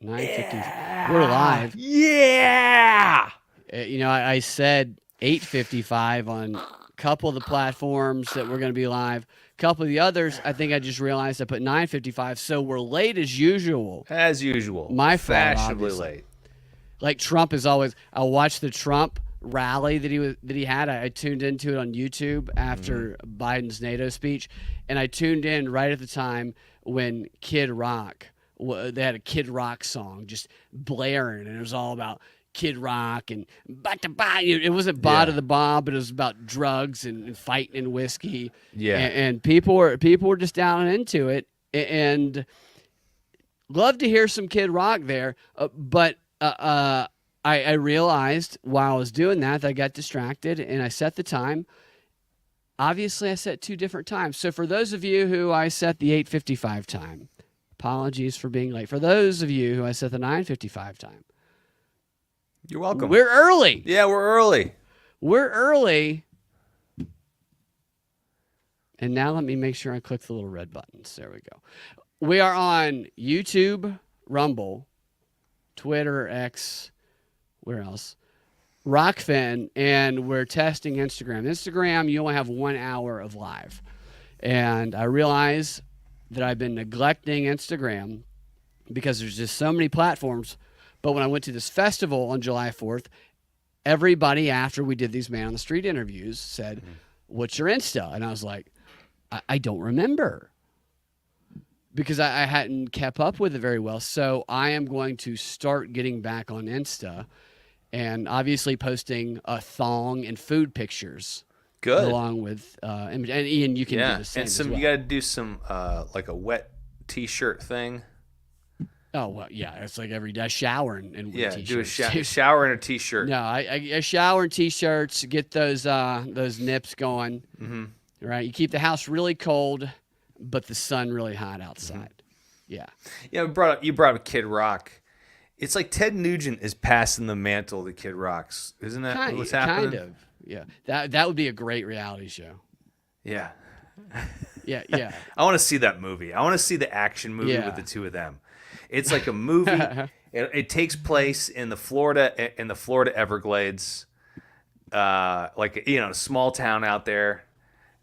9:50. Yeah. We're live. Yeah. I said 8:55 on a couple of the platforms that we're going to be live. A couple of the others, I think I just realized I put 9:55, so we're late as usual. As usual. My fault, Fashionably obviously. late. Like Trump is always. I watched the Trump rally that he had. I tuned into it on YouTube after Biden's NATO speech, and I tuned in right at the time when Kid Rock. They had a Kid Rock song just blaring, and it was all about Kid Rock and it wasn't Bada the Bomb, but it was about drugs and fighting and whiskey. Yeah, and people were just down and into it, and love to hear some Kid Rock there, but I realized while I was doing that I got distracted, and I set the time. Obviously, I set two different times. So for those of you who I set the 8:55 time, apologies for being late. For those of you who I set the 9:55 time, you're welcome. We're early. Yeah, we're early. We're early. And now let me make sure I click the little red buttons. There we go. We are on YouTube, Rumble, Twitter, X, where else? Rockfin, and we're testing Instagram. Instagram, you only have 1 hour of live. And I realize that I've been neglecting Instagram because there's just so many platforms. But when I went to this festival on July 4th, everybody after we did these Man on the Street interviews said, what's your Insta? And I was like, I don't remember, because I hadn't kept up with it very well. So I am going to start getting back on Insta and obviously posting a thong and food pictures. Good. Along with, and Ian, you can do the same. And some, as well. you got to do some, like a wet t-shirt thing. Oh, well, yeah. It's like every day. I shower and wear t-shirts. Do a shower in a t-shirt. No, I shower in t-shirts, get those nips going. Mm-hmm. Right? You keep the house really cold, but the sun really hot outside. Mm-hmm. Yeah. Yeah, you brought up Kid Rock. It's like Ted Nugent is passing the mantle to Kid Rock's. Isn't that what's happening? Kind of. Yeah. That would be a great reality show. Yeah. Yeah. I want to see that movie. I want to see the action movie with the two of them. It's like a movie. It takes place in the Florida Everglades, like a small town out there.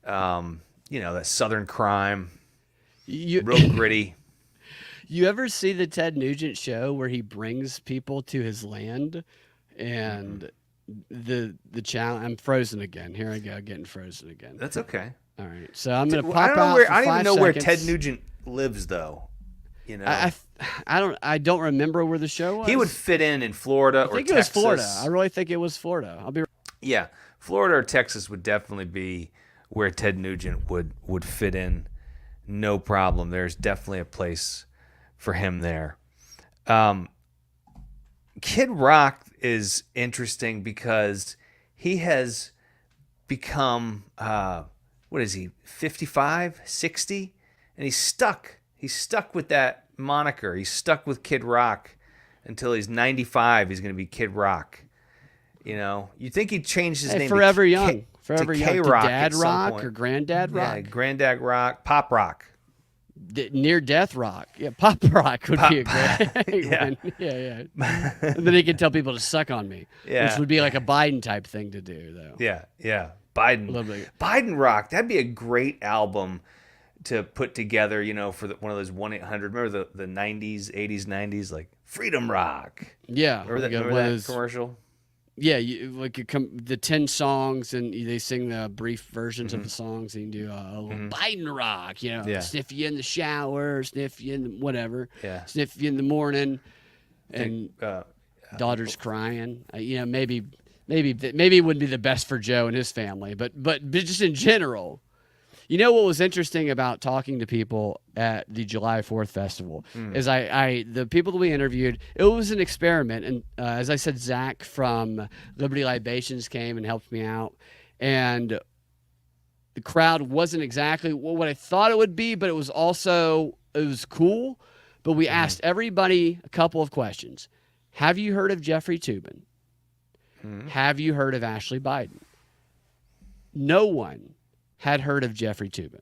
That Southern crime, real gritty. You ever see the Ted Nugent show where he brings people to his land, and the challenge? I'm frozen again. Here I go, getting frozen again. That's okay. All right, so I'm gonna pop I don't know out. where, for I don't 5 even know where seconds. Ted Nugent lives, though. I don't remember where the show was. He would fit in Florida or Texas. I think it was Florida. I really think it was Florida. Yeah, Florida or Texas would definitely be where Ted Nugent would fit in. No problem. There's definitely a place for him there. Kid Rock is interesting because he has become, what is he, 55, 60? And he's stuck. He's stuck with that moniker. He's stuck with Kid Rock until he's 95. He's going to be Kid Rock. You think he'd change his name Forever to Young. Forever Young. K-Rock Dad at some Rock point. or Granddad Rock? Yeah, Granddad Rock, Pop Rock. Near Death Rock. Yeah, Pop Rock would be a great one. Yeah. And then he could tell people to suck on me, which would be like a Biden type thing to do, though. Yeah. Biden Rock. That'd be a great album to put together, for one of those 1-800. Remember the 90s, 80s, 90s, like Freedom Rock? Yeah. Remember that commercial? Yeah, the 10 songs, and they sing the brief versions of the songs, and you do a little Biden Rock, sniff you in the shower, sniff you in the whatever, sniff you in the morning, and daughter's crying. Maybe it wouldn't be the best for Joe and his family, but just in general. What was interesting about talking to people at the July 4th festival is the people that we interviewed, it was an experiment. And as I said, Zach from Liberty Libations came and helped me out. And the crowd wasn't exactly what I thought it would be, but it was cool. But we asked everybody a couple of questions. Have you heard of Jeffrey Toobin? Have you heard of Ashley Biden? No one had heard of Jeffrey Toobin.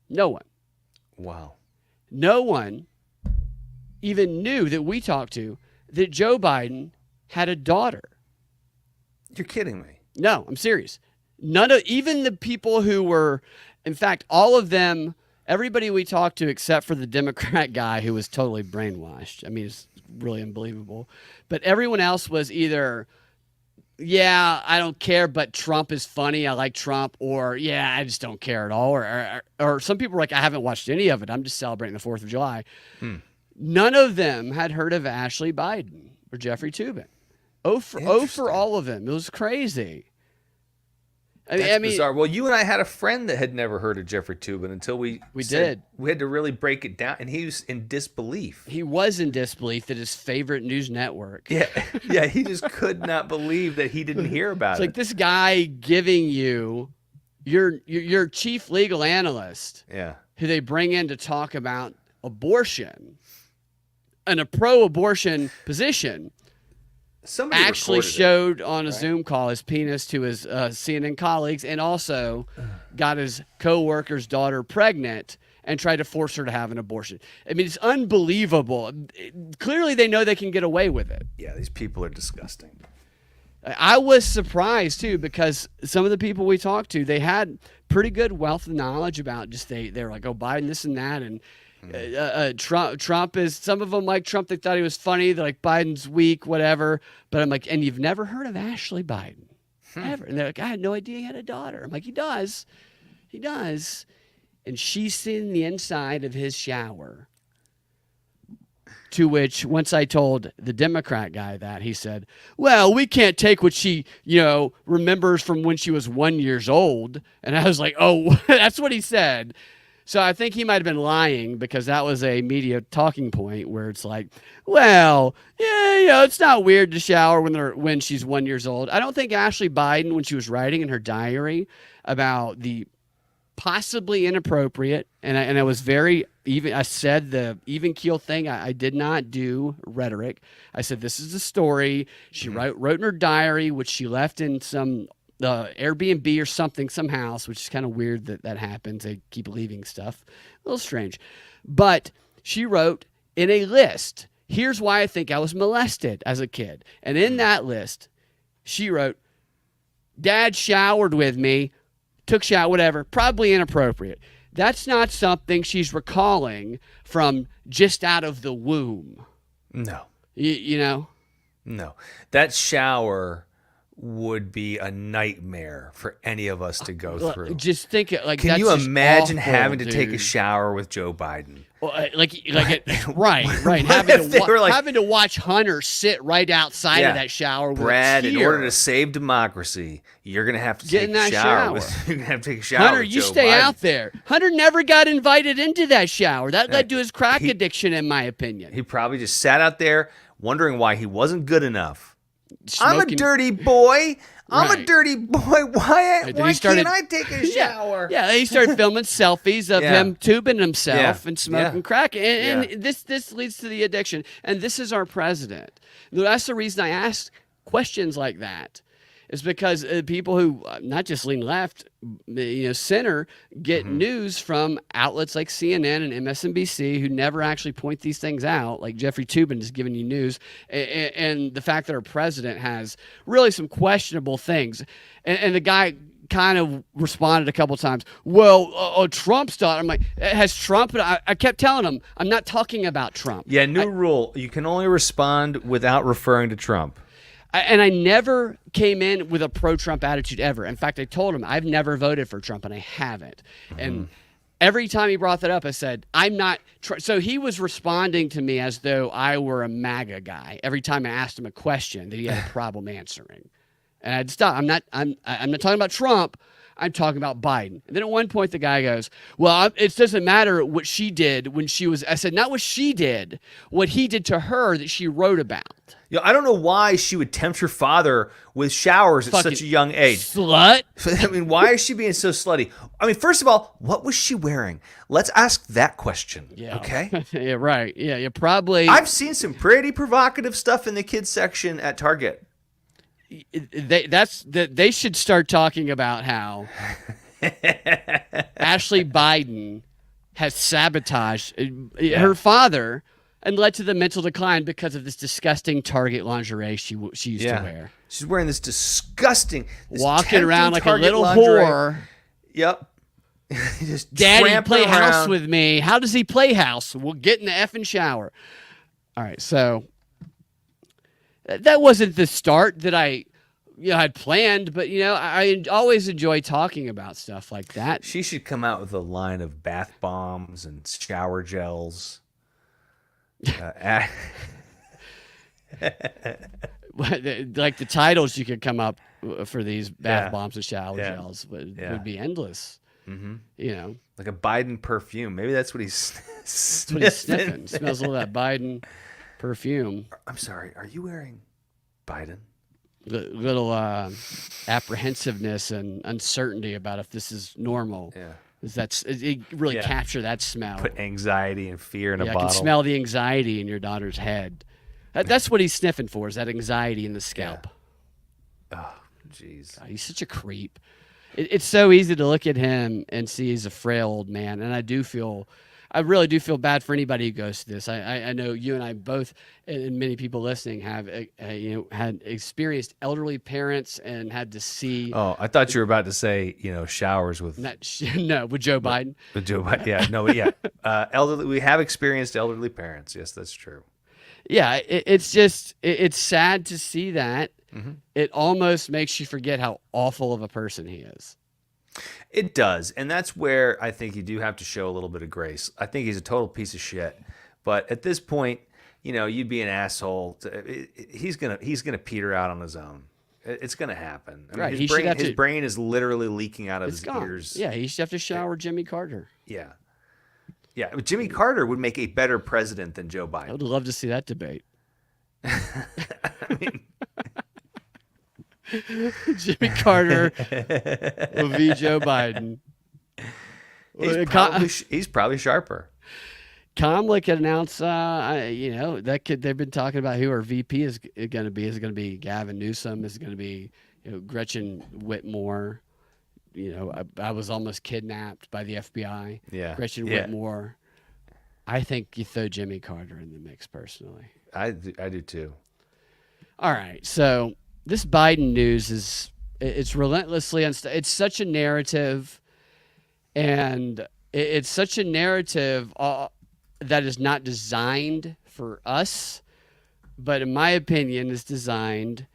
No one. Wow. No one even knew that we talked to that Joe Biden had a daughter. You're kidding me. No, I'm serious. Even the people who were, in fact, all of them, everybody we talked to except for the Democrat guy who was totally brainwashed. I mean, it's really unbelievable. But everyone else was either, yeah, I don't care, but Trump is funny. I like Trump. Or, yeah, I just don't care at all. Or some people were like, I haven't watched any of it. I'm just celebrating the 4th of July. None of them had heard of Ashley Biden or Jeffrey Toobin. Oh for all of them. It was crazy. That's bizarre. Well, you and I had a friend that had never heard of Jeffrey Toobin until we did. We had to really break it down, and he was in disbelief. He was in disbelief that his favorite news network. Yeah, he just could not believe that he didn't hear about it. It's like this guy giving you your chief legal analyst, who they bring in to talk about abortion, and a pro-abortion position. Somebody actually showed on a Zoom call his penis to his CNN colleagues, and also got his co-worker's daughter pregnant and tried to force her to have an abortion. I mean, it's unbelievable. Clearly, they know they can get away with it. Yeah, these people are disgusting. I was surprised, too, because some of the people we talked to, they had pretty good wealth of knowledge about just they were like, oh, Biden, this and that, and Trump is, some of them like Trump, they thought he was funny. They're like, Biden's weak, whatever. But I'm like, and you've never heard of Ashley Biden? Ever? And they're like, I had no idea he had a daughter. I'm like, he does. And she's seen the inside of his shower. To which, once I told the Democrat guy that, he said, well, we can't take what she, remembers from when she was 1 year old. And I was like, oh, that's what he said. So I think he might have been lying, because that was a media talking point where it's like, well, yeah, it's not weird to shower when she's 1 year old. I don't think Ashley Biden, when she was writing in her diary about the possibly inappropriate, and I was very even. I said the even keel thing. I did not do rhetoric. I said this is the story she wrote in her diary, which she left in some Airbnb or something, some house, which is kind of weird that happens. They keep leaving stuff. A little strange. But she wrote in a list, here's why I think I was molested as a kid. And in that list, she wrote, Dad showered with me, took shower, whatever, probably inappropriate. That's not something she's recalling from just out of the womb. No. You know? No. That shower would be a nightmare for any of us to go through. Just think it like. Can you imagine having to take a shower with Joe Biden? Well, right. Having to watch Hunter sit right outside of that shower. Brad, in order to save democracy, you're gonna have to take a shower. You're gonna have to take a shower. Hunter, you stay out there. Hunter never got invited into that shower. That led to his crack addiction, in my opinion. He probably just sat out there wondering why he wasn't good enough. I'm a dirty boy. I'm a dirty boy. Why can't I take a shower? Yeah, he started filming selfies of him tubing himself and smoking crack. And this leads to the addiction. And this is our president. That's the reason I ask questions like that. Is because people who, not just lean left, center, get news from outlets like CNN and MSNBC who never actually point these things out, like Jeffrey Toobin is giving you news, and the fact that our president has really some questionable things. And the guy kind of responded a couple times, well, Trump's daughter. I'm like, has Trump? I kept telling him, I'm not talking about Trump. Yeah, new rule. You can only respond without referring to Trump. And I never came in with a pro-Trump attitude ever. In fact, I told him I've never voted for Trump, and I haven't. And every time he brought that up, I said, I'm not. So he was responding to me as though I were a MAGA guy. Every time I asked him a question that he had a problem answering, and I'd stop. I'm not talking about Trump. I'm talking about Biden. And then at one point, the guy goes, well, it doesn't matter what she did when she was. I said, not what she did, what he did to her that she wrote about. I don't know why she would tempt her father with showers at such a young age. Slut. I mean, why is she being so slutty? I mean, first of all, what was she wearing? Let's ask that question. Yeah. Okay. Yeah. Right. Yeah. You probably. I've seen some pretty provocative stuff in the kids section at Target. They should start talking about how Ashley Biden has sabotaged her father. and led to the mental decline because of this disgusting Target lingerie she used to wear. She's wearing this disgusting, walking around like Target a little lingerie. whore. Yep. Just Daddy, play around. house with me. How does he play house? We'll get in the effing shower. All right, so that wasn't the start that I had planned, but I always enjoy talking about stuff like that. She should come out with a line of bath bombs and shower gels. Like the titles you could come up for these bath bombs and shower gels would be endless. Mm-hmm. Like a Biden perfume. Maybe that's what he's That's what he's sniffing. Smells a little of that Biden perfume. I'm sorry. Are you wearing Biden? Little apprehensiveness and uncertainty about if this is normal. Yeah. It really capture that smell. Put anxiety and fear in a bottle. I can smell the anxiety in your daughter's head. That's what he's sniffing for, is that anxiety in the scalp. Yeah. Oh, jeez. He's such a creep. It's so easy to look at him and see he's a frail old man, and I really do feel bad for anybody who goes through this. I know you and I both, and many people listening, have had experienced elderly parents and had to see. Oh, I thought you were about to say showers with with Joe Biden. With Joe Biden, yeah, no, yeah. Elderly, we have experienced elderly parents. Yes, that's true. Yeah, it's sad to see that. Mm-hmm. It almost makes you forget how awful of a person he is. It does, and that's where I think you do have to show a little bit of grace. I think he's a total piece of shit, but at this point, you'd be an asshole. He's gonna peter out on his own. It's gonna happen. I mean, right. His brain is literally leaking out of his ears. Yeah, he should have to shower Jimmy Carter. Yeah. Yeah, but Jimmy Carter would make a better president than Joe Biden. I would love to see that debate. I mean, Jimmy Carter will be Joe Biden. He's probably sharper. Kamala could announce, they've been talking about who our VP is going to be. Is it going to be Gavin Newsom? Is it going to be Gretchen Whitmore? I was almost kidnapped by the FBI. Yeah, Gretchen Whitmore. I think you throw Jimmy Carter in the mix personally. I do too. All right, so this Biden news it's relentlessly it's such a narrative, and it's such a narrative that is not designed for us, but in my opinion is designed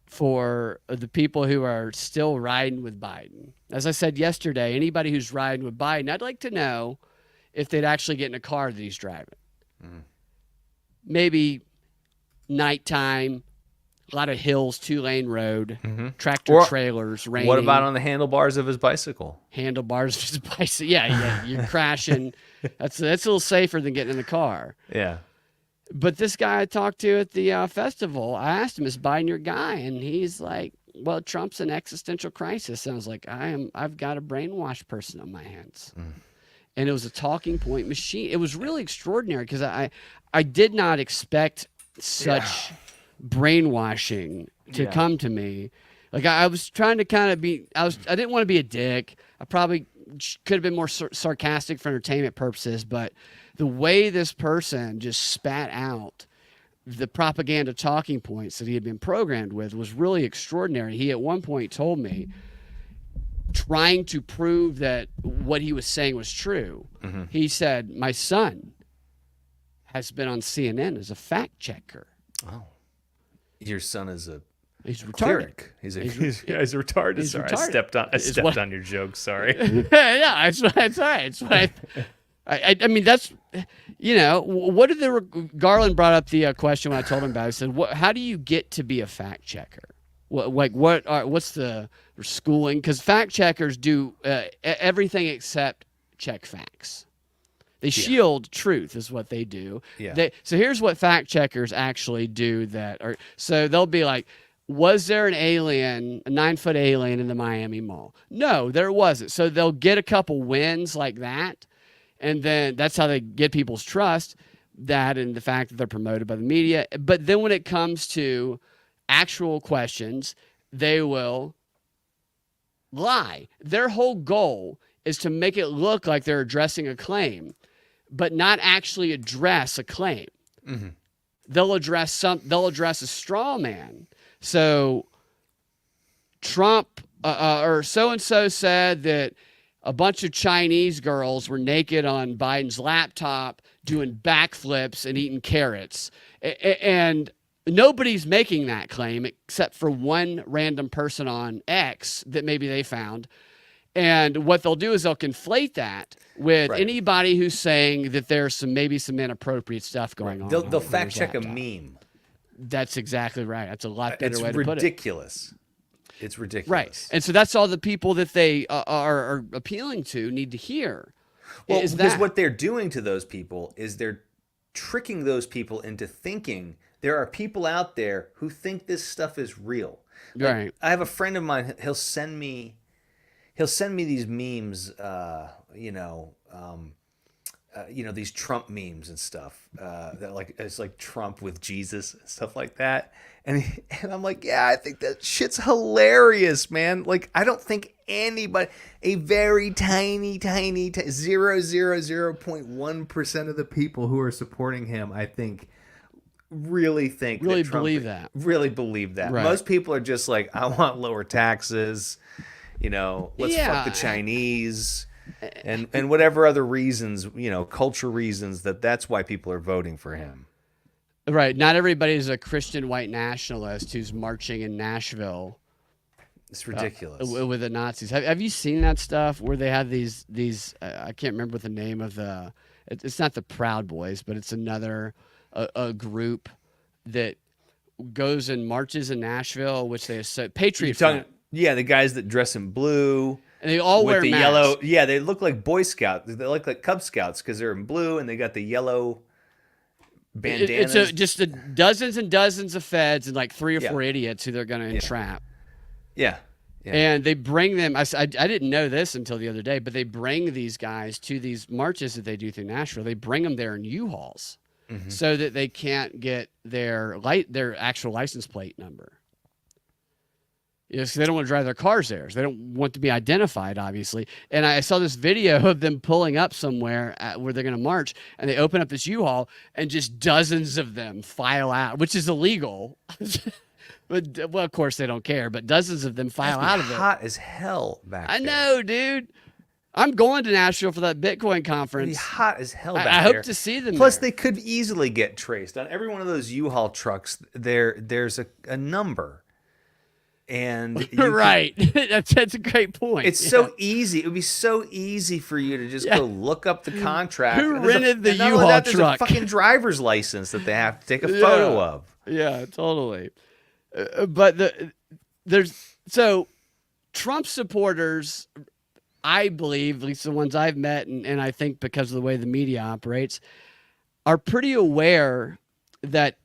for the people who are still riding with Biden. As I said yesterday, anybody who's riding with Biden, I'd like to know if they'd actually get in a car that he's driving. Mm. Maybe nighttime, a lot of hills, 2-lane road, tractor trailers, raining. What about on the handlebars of his bicycle? Handlebars of his bicycle. Yeah, you're crashing. That's a little safer than getting in the car. Yeah. But this guy I talked to at the festival, I asked him, is Biden your guy? And he's like, well, Trump's an existential crisis. And I was like, I've got a brainwashed person on my hands. Mm. And it was a talking point machine. It was really extraordinary because I did not expect such brainwashing to come to me. Like I was trying to kind of I didn't want to be a dick. I probably could have been more sarcastic for entertainment purposes, but the way this person just spat out the propaganda talking points that he had been programmed with was really extraordinary. He at one point told me, trying to prove that what he was saying was true, he said, my son has been on CNN as a fact checker. Oh. Your son is he's retarded. Cleric. He's retarded. He's sorry, retarded. I stepped on your joke. Sorry. Yeah, it's all right. It's what I mean, that's, what did Garland brought up the question when I told him about it. I said, how do you get to be a fact checker? What's the schooling? Because fact checkers do everything except check facts. They shield truth is what they do. Yeah. So here's what fact checkers actually do so they'll be like, was there an alien, a 9-foot alien in the Miami Mall? No, there wasn't. So they'll get a couple wins like that. And then that's how they get people's trust, that and the fact that they're promoted by the media. But then when it comes to actual questions, they will lie. Their whole goal is to make it look like they're addressing a claim, but not actually address a claim. they'll address a straw man. So Trump or so-and-so said that a bunch of Chinese girls were naked on Biden's laptop doing backflips and eating carrots. And nobody's making that claim except for one random person on X that maybe they found. And what they'll do is they'll conflate that with anybody who's saying that there's maybe some inappropriate stuff going on. They'll fact check a meme. That's exactly right. That's a lot better way to put it. It's ridiculous. It's ridiculous. Right. And so that's all the people that they are appealing to need to hear. Well, because what they're doing to those people is they're tricking those people into thinking there are people out there who think this stuff is real. Right. I have a friend of mine, he'll send me these memes, these Trump memes and stuff. That it's like Trump with Jesus and stuff like that. And I'm like, yeah, I think that shit's hilarious, man. Like, I don't think anybody, a very tiny 0.1% of the people who are supporting him, I think, really believe that. Right. Most people are just like, I want lower taxes. Let's fuck the Chinese. And whatever other reasons, culture reasons, that's why people are voting for him. Right. Not everybody is a Christian white nationalist who's marching in Nashville. It's ridiculous. With the Nazis. Have you seen that stuff where they have these I can't remember what the name of it's not the Proud Boys, but it's another a group that goes and marches in Nashville, which they associate Patriot Front. Yeah, the guys that dress in blue. And they all wear the masks. Yellow. Yeah, they look like Boy Scouts. They look like Cub Scouts because they're in blue and they got the yellow bandanas. It's just dozens and dozens of feds and like 3 or 4 idiots who they're going to entrap. Yeah. And they bring them. I didn't know this until the other day, but they bring these guys to these marches that they do through Nashville. They bring them there in U-Hauls so that they can't get their actual license plate number. So they don't want to drive their cars there. So they don't want to be identified, obviously. And I saw this video of them pulling up somewhere where they're going to march, and they open up this U-Haul, and just dozens of them file out, which is illegal. But, well, of course they don't care, but dozens of them file out of it. Hot as hell back there. I know, dude. I'm going to Nashville for that Bitcoin conference. It'd be hot as hell back there. I hope to see them Plus, there. they could easily get traced. On every one of those U-Haul trucks, there's a number. And right. That's a great point. It's so easy. It would be so easy for you to just go look up the contract. Who rented the U-Haul truck? There's a fucking driver's license that they have to take a photo of. Yeah, totally. But so Trump supporters, I believe, at least the ones I've met, and I think because of the way the media operates, are pretty aware that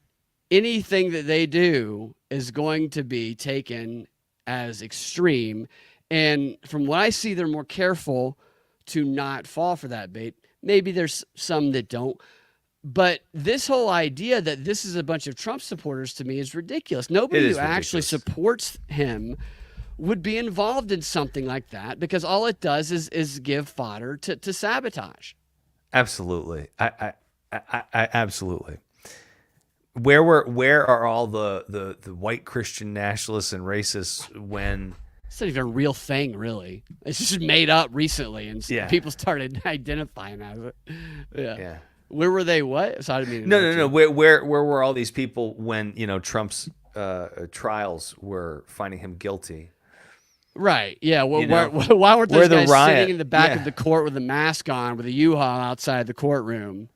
anything that they do is going to be taken as extreme. And from what I see, they're more careful to not fall for that bait. Maybe there's some that don't. But this whole idea that this is a bunch of Trump supporters to me is ridiculous. Nobody who actually supports him would be involved in something like that, because all it does is give fodder to sabotage. Absolutely. I absolutely. Where are all the white Christian nationalists and racists when it's not even a real thing, really? It's just made up recently, and people started identifying as it. Yeah. Where were they? What? So I didn't mean to No. Where were all these people when Trump's trials were finding him guilty? Right. Yeah. Well, why weren't those guys sitting in the back of the court with a mask on, with a U-Haul outside the courtroom?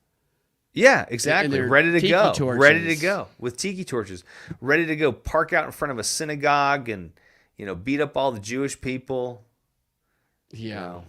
Yeah, exactly. Ready to go. Torches. Ready to go with tiki torches. Ready to go park out in front of a synagogue and beat up all the Jewish people. Yeah.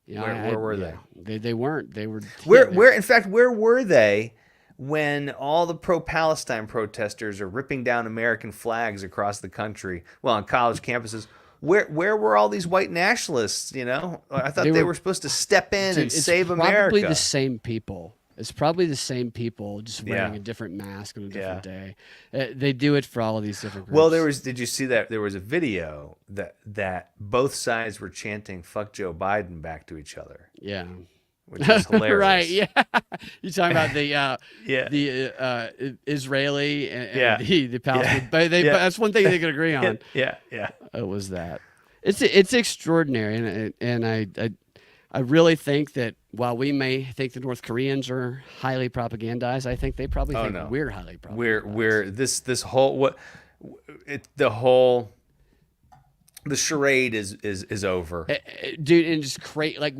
Where were they? They weren't. They were. Where in fact, where were they when all the pro-Palestine protesters are ripping down American flags across the country? Well, on college campuses. Where were all these white nationalists? I thought they were supposed to step in and save America. It's probably the same people. It's probably the same people, just wearing a different mask on a different day. They do it for all of these different groups. Well, did you see that there was a video that both sides were chanting "fuck Joe Biden" back to each other? Yeah. which is hilarious. Right? Yeah, you're talking about the Israeli and the Palestinian. But that's one thing they could agree on. Yeah. It was that. It's extraordinary, and I really think that while we may think the North Koreans are highly propagandized, I think they probably think we're highly propagandized. We're this whole the charade is over, dude, and just create like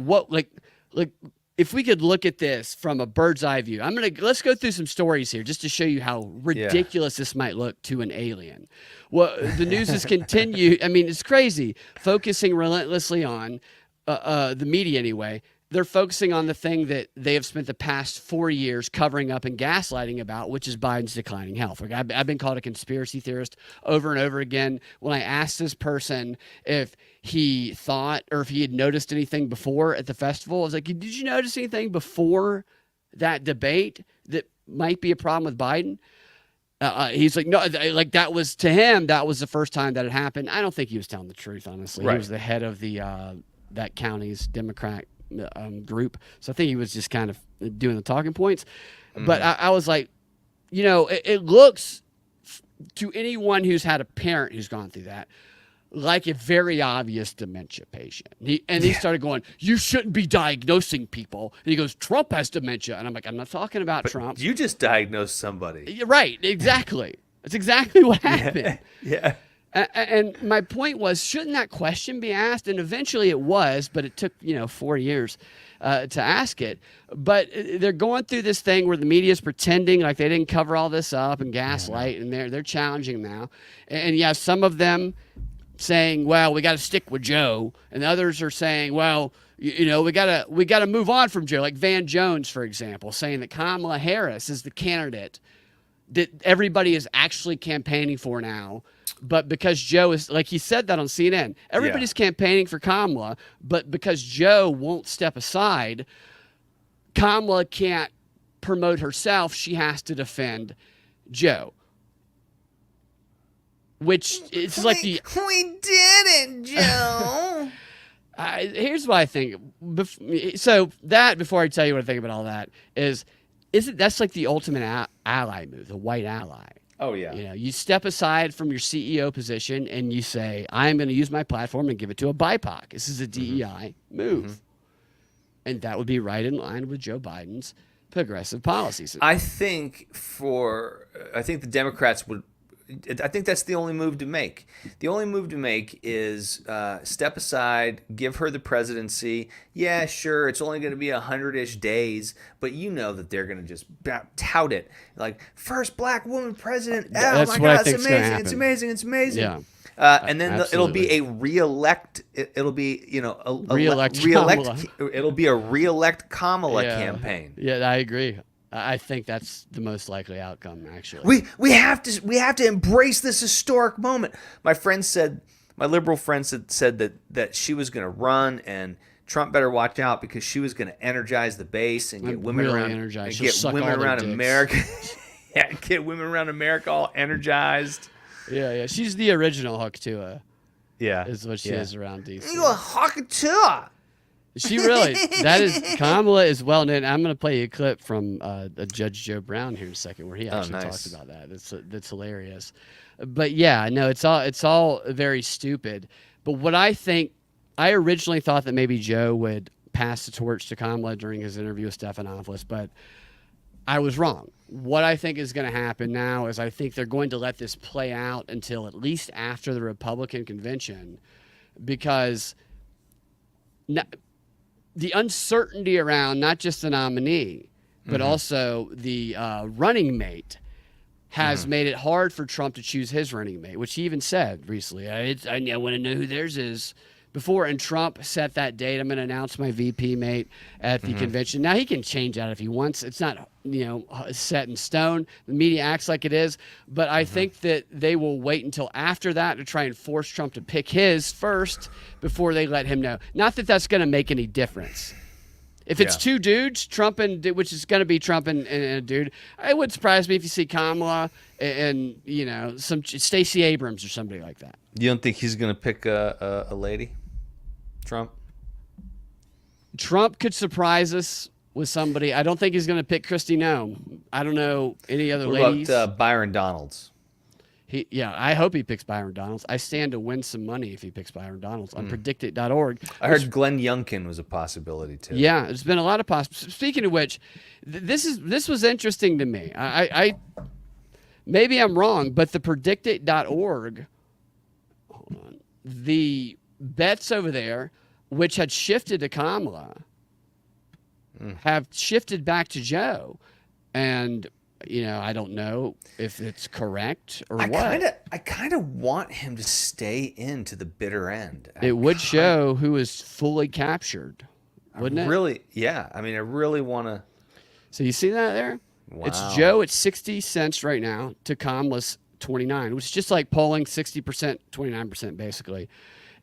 if we could look at this from a bird's eye view. Let's go through some stories here just to show you how ridiculous this might look to an alien. Well, the news has continued. I mean, it's crazy, focusing relentlessly on the media anyway. They're focusing on the thing that they have spent the past 4 years covering up and gaslighting about, which is Biden's declining health. Like I've been called a conspiracy theorist over and over again. When I asked this person if he thought or if he had noticed anything before at the festival, I was like, did you notice anything before that debate that might be a problem with Biden? He's like, no, like that was, to him, that was the first time that it happened. I don't think he was telling the truth, honestly. Right. He was the head of the that county's Democrat group. So I think he was just kind of doing the talking points. But I was like, it looks to anyone who's had a parent who's gone through that like a very obvious dementia patient. He started going, you shouldn't be diagnosing people. And he goes, Trump has dementia. And I'm like, I'm not talking about Trump. You just diagnosed somebody. Right, exactly. That's exactly what happened. Yeah. And my point was, shouldn't that question be asked? And eventually it was, but it took 4 years to ask it. But they're going through this thing where the media is pretending like they didn't cover all this up and gaslight, and they're challenging now. And some of them saying, well, we got to stick with Joe, and the others are saying, well, we got to move on from Joe. Like Van Jones, for example, saying that Kamala Harris is the candidate that everybody is actually campaigning for now. But because Joe is, like he said that on CNN, everybody's campaigning for Kamala, but because Joe won't step aside, Kamala can't promote herself. She has to defend Joe. Which it's like we did it, Joe. Here's what I think. So that, before I tell you what I think about all that, that's like the ultimate ally move, the white ally. Oh, yeah. You step aside from your CEO position and you say, I'm going to use my platform and give it to a BIPOC. This is a DEI move. And that would be right in line with Joe Biden's progressive policies. I think the Democrats would. I think that's the only move to make. The only move to make is step aside, give her the presidency. Yeah, sure, it's only going to be 100-ish days, but that they're going to just tout it. Like, first black woman president. Oh, my God, it's amazing. It's amazing. It's amazing. Yeah. And then it'll be a re-elect. It'll be it'll be a re-elect Kamala campaign. Yeah, I agree. I think that's the most likely outcome, actually. We have to embrace this historic moment. My liberal friend said that she was going to run, and Trump better watch out because she was going to energize the base and get women around America. Get women around America all energized. Yeah. She's the original Hawktua. Yeah, is what she is around DC. You a Hawktua. She really, Kamala is well known. I'm going to play you a clip from Judge Joe Brown here in a second where he actually talks about that. That's hilarious. But yeah, no, it's all very stupid. But what I originally thought that maybe Joe would pass the torch to Kamala during his interview with Stephanopoulos, but I was wrong. What I think is going to happen now is I think they're going to let this play out until at least after the Republican convention, because the uncertainty around not just the nominee, but also the running mate has made it hard for Trump to choose his running mate, which he even said recently. I want to know who theirs is before. And Trump set that date. I'm going to announce my VP mate at the convention. Now, he can change that if he wants. It's not set in stone. The media acts like it is. But I think that they will wait until after that to try and force Trump to pick his first before they let him know. Not that that's going to make any difference. If it's two dudes, which is going to be Trump and a dude, it would surprise me if you see Kamala and some Stacey Abrams or somebody like that. You don't think he's going to pick a lady, Trump? Trump could surprise us with somebody. I don't think he's going to pick Kristi Noem. I don't know any other ladies. What about Byron Donalds? I hope he picks Byron Donalds. I stand to win some money if he picks Byron Donalds on predictit.org. I heard Glenn Youngkin was a possibility too. Yeah, there's been a lot of possibilities. Speaking of which, this was interesting to me. I maybe I'm wrong, but the predictit.org, hold on, the bets over there, which had shifted to Kamala, have shifted back to Joe, and I don't know if it's correct or what. I kind of want him to stay into the bitter end. It would show who is fully captured, wouldn't it? Really, yeah. I mean, I really want to. So you see that there? Wow. It's Joe at 60 cents right now to Kamala's 29, which is just like polling 60%, 29% basically.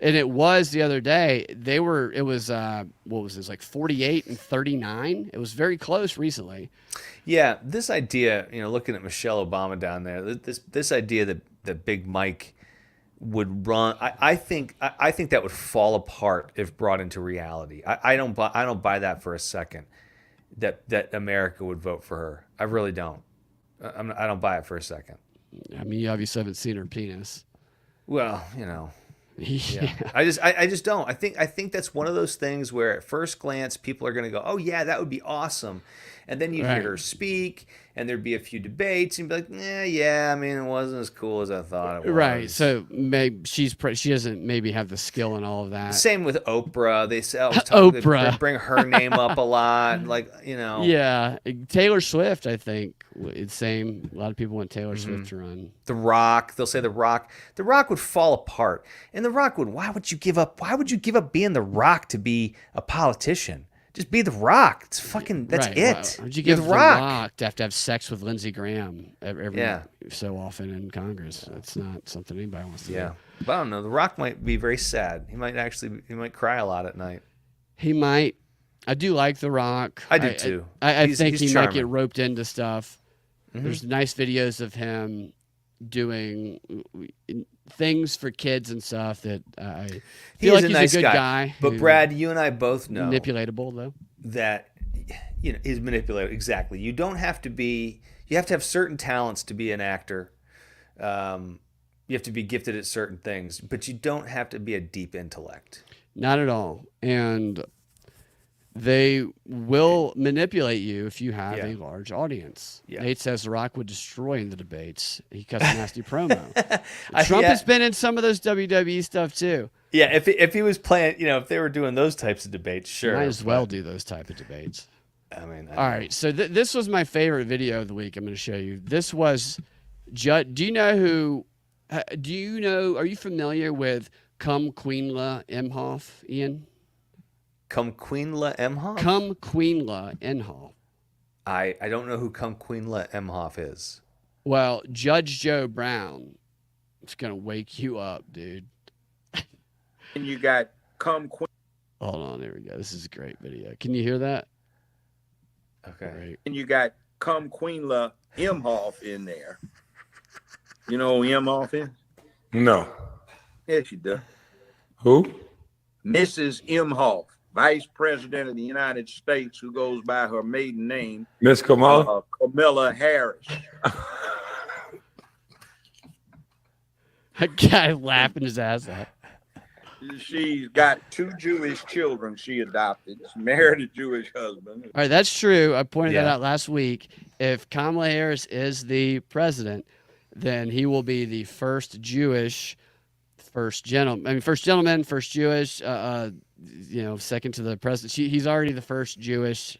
And it was the other day. It was what was this, like 48 and 39? It was very close recently. Yeah, this idea, looking at Michelle Obama down there, this idea that Big Mike would run, I think that would fall apart if brought into reality. I don't buy that for a second. That America would vote for her. I really don't. I don't buy it for a second. I mean, you obviously haven't seen her penis. Well, Yeah. I just don't. I think that's one of those things where at first glance people are going to go, "Oh yeah, that would be awesome," and then you hear her speak, and there'd be a few debates, and you'd be like, yeah. I mean, it wasn't as cool as I thought it was. Right. So maybe she doesn't maybe have the skill and all of that. Same with Oprah. They say Oprah. They bring her name up a lot, like Yeah, Taylor Swift. I think it's same. A lot of people want Taylor Swift to run. The Rock. They'll say The Rock. The Rock would fall apart, and The Rock would. Why would you give up? Why would you give up being The Rock to be a politician? Just be The Rock. It's fucking. That's right. it. Would you give The Rock to have sex with Lindsey Graham every Yeah. so often in Congress? That's not something anybody wants to do. But I don't know. The Rock might be very sad. He might cry a lot at night. He might. I do like The Rock. I do too. I think he charming. might get roped into stuff. There's nice videos of him doing things for kids and stuff that I feel like he's a good guy. But Brad, you and I both know manipulatable though. That he's manipulated. Exactly. You don't have to be. You have to have certain talents to be an actor. You have to be gifted at certain things, but you don't have to be a deep intellect. Not at all. And they will manipulate you if you have a large audience. Yeah. Nate says The Rock would destroy in the debates. He cuts a nasty promo. Trump has been in some of those WWE stuff too. Yeah, if he was playing, if they were doing those types of debates, sure. Might as well do those type of debates. I mean, all right. So this was my favorite video of the week. I'm going to show you. This was, do you know? Are you familiar with Come Queenla Emhoff, Ian? Come Queenla Emhoff? Come Queenla Emhoff. I don't know who Come Queenla Emhoff is. Well, Judge Joe Brown is going to wake you up, dude. And you got Come Queen. Hold on, there we go. This is a great video. Can you hear that? Okay. Great. And you got Come Queenla Emhoff in there. You know who Emhoff is? No. Yes, you do. Who? Mrs. Emhoff, Vice President of the United States, who goes by her maiden name, Miss Kamala? Kamala Harris. A guy laughing his ass off. She's got 2 Jewish children she adopted. She married a Jewish husband. All right, that's true. I pointed that out last week. If Kamala Harris is the president, then he will be the first Jewish, first gentleman, first Jewish, second to the president. He's already the first Jewish,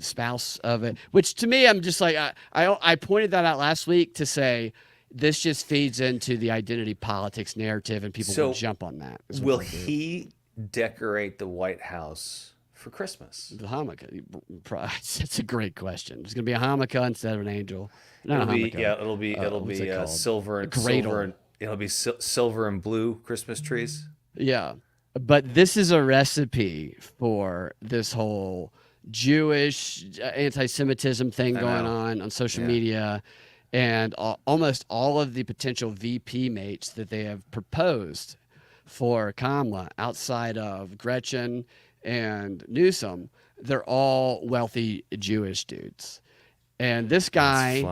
spouse of it. Which to me, I'm just like, I pointed that out last week to say this just feeds into the identity politics narrative, and people will jump on that. Will he decorate the White House for Christmas? The Hanukkah. That's a great question. There's going to be a Hanukkah instead of an angel. Not a Hanukkah. It'll be silver and silver. It'll be silver and blue Christmas trees. Yeah, but this is a recipe for this whole Jewish anti-Semitism thing going on social media, and almost all of the potential VP mates that they have proposed for Kamala outside of Gretchen and Newsom, they're all wealthy Jewish dudes. And this guy,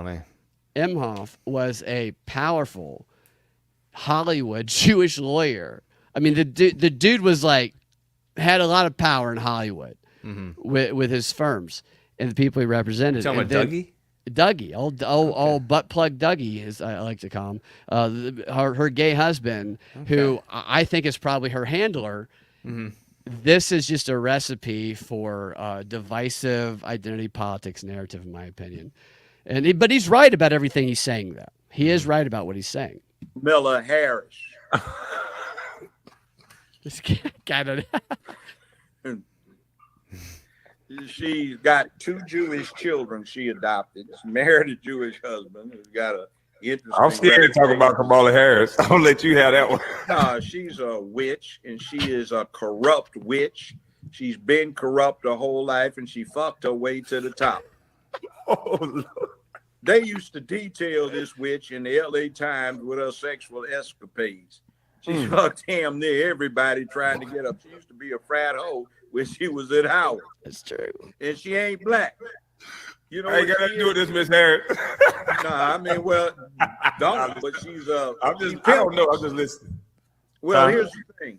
Emhoff, was a powerful Hollywood Jewish lawyer. I mean, the dude was like, had a lot of power in Hollywood with his firms and the people he represented. You talking about Dougie? Dougie, old butt plug Dougie, as I like to call him, her gay husband, who I think is probably her handler. This is just a recipe for divisive identity politics narrative, in my opinion. But he's right about everything he's saying, though. He is right about what he's saying. Miller Harris. This guy She's got 2 Jewish children she adopted. She married a Jewish husband who's got a interesting. I'm scared to talk about Kamala Harris. I'll let you have that one. No, she's a witch, and she is a corrupt witch. She's been corrupt her whole life, and she fucked her way to the top. Oh, Lord. They used to detail this witch in the LA Times with her sexual escapades. She fucked damn near everybody trying to get up. She used to be a frat hoe when she was at Howard. That's true. And she ain't black. You know, I ain't got nothing to do with this, Miss Harris. No, I mean, well, don't. But she's I don't know. I'm just listening. Well, here's the thing.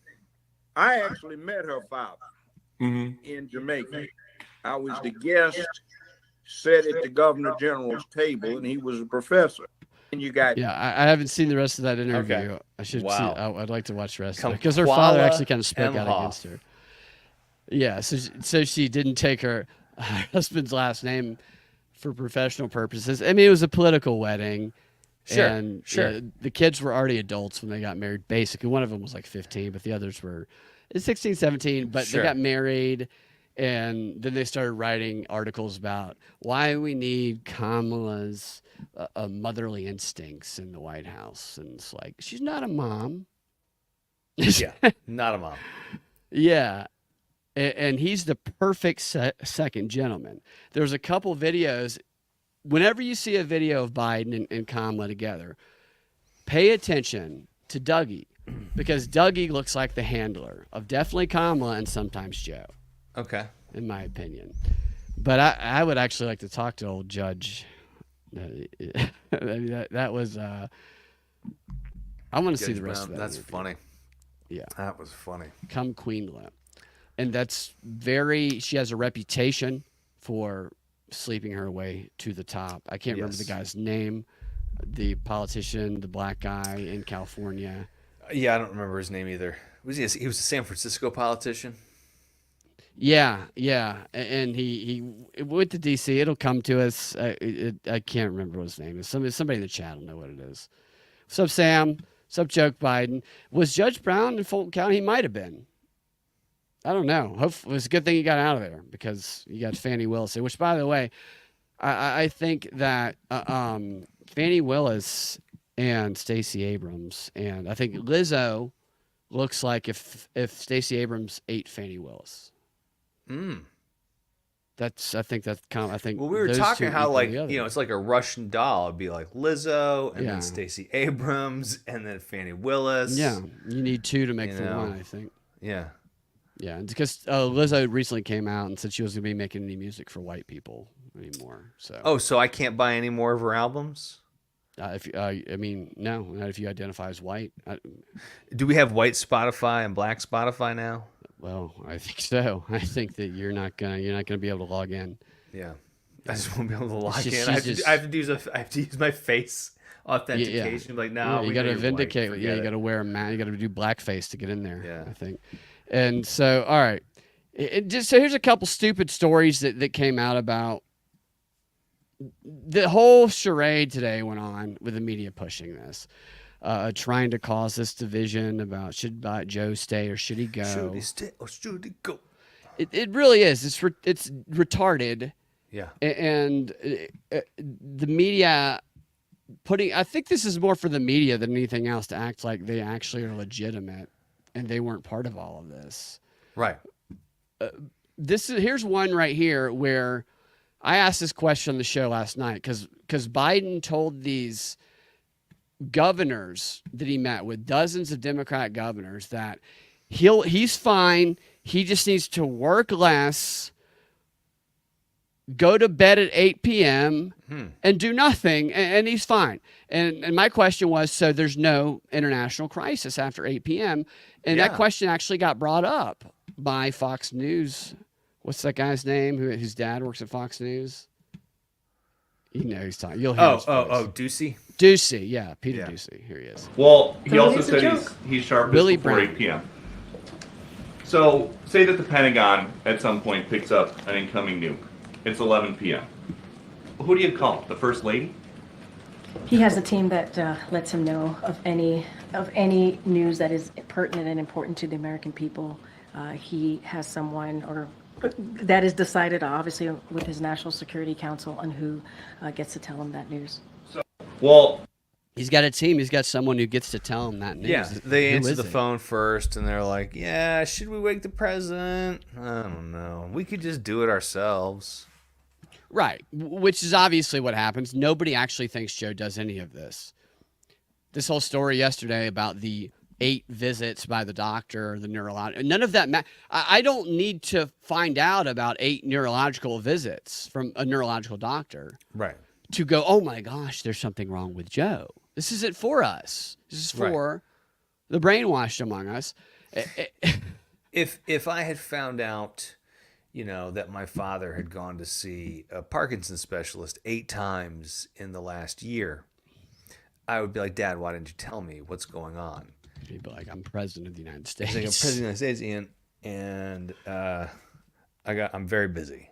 I actually met her father in Jamaica. I was the guest, sat at the Governor General's table, and he was a professor. And you got I haven't seen the rest of that interview. Okay. I should see. I'd like to watch the rest of it Because her father actually kind of spoke out against her. Yeah, so she didn't take her husband's last name for professional purposes. I mean, it was a political wedding. Sure, and the kids were already adults when they got married. Basically, one of them was like 15, but the others were 16, 17. But they got married, and then they started writing articles about why we need Kamala's motherly instincts in the White House. And it's like, she's not a mom. Yeah, not a mom. Yeah. And he's the perfect second gentleman. There's a couple videos. Whenever you see a video of Biden and Kamala together, pay attention to Dougie, because Dougie looks like the handler of definitely Kamala and sometimes Joe. Okay. In my opinion. But I would actually like to talk to old Judge. That was I want to see the rest of that. That's funny. Yeah. That was funny. Come Queenla. And she has a reputation for sleeping her way to the top. I can't remember the guy's name, the politician, the black guy in California. Yeah, I don't remember his name either. He was a San Francisco politician. Yeah. And he went to D.C. It'll come to us. I can't remember what his name is. Somebody in the chat will know what it is. What's up, Sam? What's up, Joke Biden? Was Judge Brown in Fulton County? He might have been. I don't know. Hopefully, it's a good thing he got out of there, because you got Fannie Willis, which, by the way, I think that Fannie Willis and Stacey Abrams, and I think Lizzo looks like if Stacey Abrams ate Fannie Willis. I think that's kind of, I think. Well, we were talking how, like, it's like a Russian doll. It'd be like Lizzo, and then Stacey Abrams, and then Fannie Willis. Yeah, you need 2 to make the one, I think. Yeah. Yeah, because Lizzo recently came out and said she wasn't going to be making any music for white people anymore. So I can't buy any more of her albums? No, not if you identify as white. Do we have white Spotify and black Spotify now? Well, I think so. I think that you're not gonna be able to log in. Yeah, I just won't be able to log in. I have to use my face authentication. Like, no, you got to vindicate. White, you got to wear a mask. You got to do blackface to get in there. Yeah, I think. And so, all right. So here's a couple stupid stories that came out about the whole charade today went on with the media pushing this, trying to cause this division about should Joe stay or should he go? Should he stay or should he go? It really is. It's retarded. Yeah. And the media I think this is more for the media than anything else to act like they actually are legitimate. And they weren't part of all of this. Right. Here's one right here where I asked this question on the show last night because Biden told these governors that he met with, dozens of Democrat governors, that he's fine. He just needs to work less, go to bed at 8 p.m. And do nothing, and he's fine. And my question was, so there's no international crisis after 8 p.m. And that question actually got brought up by Fox News. What's that guy's name whose dad works at Fox News? You know he's talking. You'll hear his voice. Ducey? Ducey, yeah. Peter Ducey. Here he is. Well, he also said he's sharpest Billy before Brown. 8 p.m. So, say that the Pentagon at some point picks up an incoming nuke. It's 11 p.m. Who do you call? The First Lady? He has a team that lets him know of any news that is pertinent and important to the American people. He has someone that is decided, obviously, with his National Security Council on who gets to tell him that news. Well, he's got a team. He's got someone who gets to tell him that news. Yeah, they Who answer is the it? phone first, and they're like, yeah, should we wake the president? I don't know. We could just do it ourselves. Right, which is obviously what happens. Nobody actually thinks Joe does any of this. This whole story yesterday about the 8 visits by the doctor, the neurologist, none of that. I don't need to find out about 8 neurological visits from a neurological doctor. Right. To go, oh my gosh, there's something wrong with Joe. This isn't for us. This is for the brainwashed among us. If I had found out, that my father had gone to see a Parkinson's specialist 8 times in the last year, I would be like, Dad, why didn't you tell me what's going on? He'd be like, I'm president of the United States. He's like, I'm president of the United States, Ian, and I'm very busy.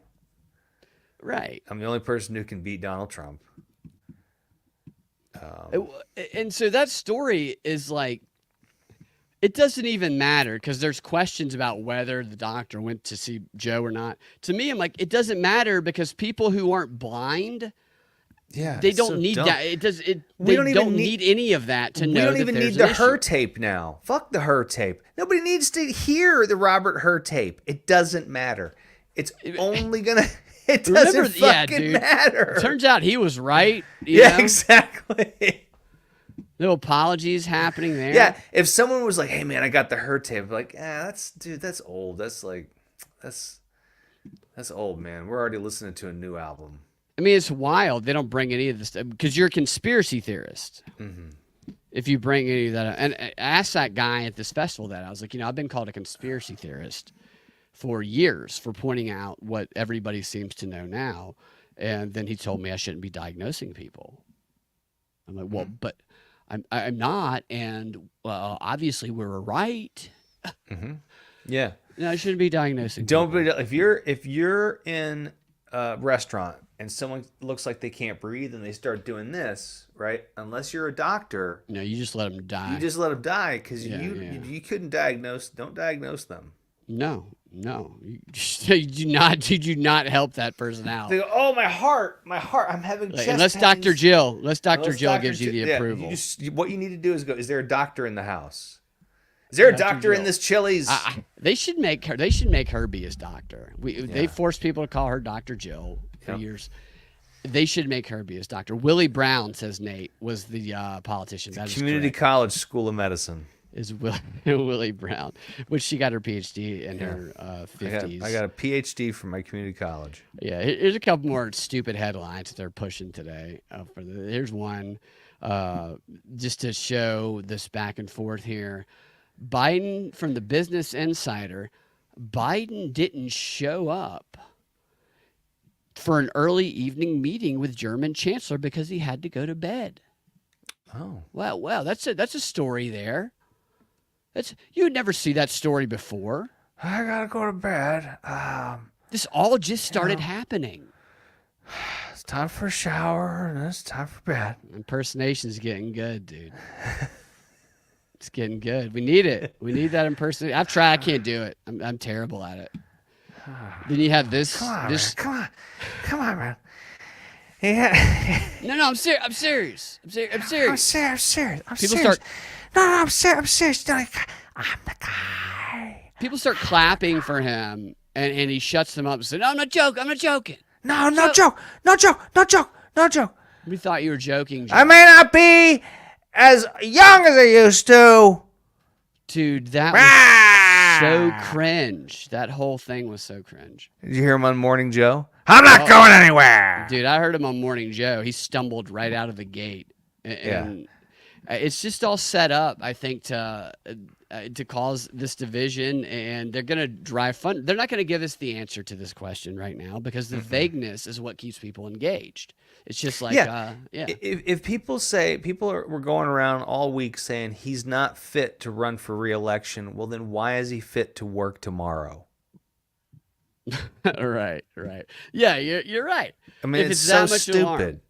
Right. I'm the only person who can beat Donald Trump. And so that story is like, it doesn't even matter because there's questions about whether the doctor went to see Joe or not. To me, I'm like, it doesn't matter because people who aren't blind, they don't need that. They don't need any of that to know. We don't even need the Her tape now. Fuck the Her tape. Nobody needs to hear the Robert Her tape. It doesn't matter. It's only gonna. It doesn't fucking matter. Turns out he was right. Yeah, exactly. No apologies happening there. Yeah, if someone was like, "Hey, man, I got the Her tape," I'd be like, that's old. That's old, man. We're already listening to a new album. I mean, it's wild. They don't bring any of this stuff because you're a conspiracy theorist. Mm-hmm. If you bring any of that up. And I asked that guy at this festival that I was like, I've been called a conspiracy theorist for years for pointing out what everybody seems to know now. And then he told me I shouldn't be diagnosing people. I'm like, well, but I'm not. And obviously we were right. Mm-hmm. Yeah. No, I shouldn't be diagnosing people. If you're in a restaurant and someone looks like they can't breathe and they start doing this, right? Unless you're a doctor. No, you just let them die. You just let them die because you couldn't diagnose. Don't diagnose them. No. You do not help that person out. They go, oh, my heart, I'm having chest unless pains. Dr. Jill gives you the approval. What you need to do is go, is there a doctor in the house? Is there a doctor in this Chili's? They should make her be his doctor. They forced people to call her Dr. Jill for years. They should make her be his doctor. Willie Brown, says Nate, was the politician. That Community College School of Medicine. Is Willie Brown, which she got her PhD in her 50s. I got a PhD from my community college. Yeah, here's a couple more stupid headlines that they're pushing today. Here's one, just to show this back and forth here. Biden, from the Business Insider, Biden didn't show up for an early evening meeting with German Chancellor because he had to go to bed. Oh. Well, that's a story there. You would never see that story before. I gotta go to bed. This all just started happening. It's time for a shower and it's time for bed. Impersonation's getting good, dude. It's getting good. We need it. We need that impersonation. I've tried. I can't do it. I'm terrible at it. Then you have this. Come on, man. Yeah. No, I'm serious. I'm serious. I'm serious. People start. No, I'm serious. I'm the guy. People start clapping for him, and he shuts them up and says, "No, I'm not joking. No joke. We thought you were joking, Joe. I may not be as young as I used to. Dude, that so cringe. That whole thing was so cringe. Did you hear him on Morning Joe? I'm not going anywhere. Dude, I heard him on Morning Joe. He stumbled right out of the gate. And it's just all set up, I think, to cause this division, and they're going to drive fun. They're not going to give us the answer to this question right now because the vagueness is what keeps people engaged. It's just like, If people say were going around all week saying he's not fit to run for re-election, well, then why is he fit to work tomorrow? Right. Yeah, you're right. I mean, If it's that so much stupid. alarm.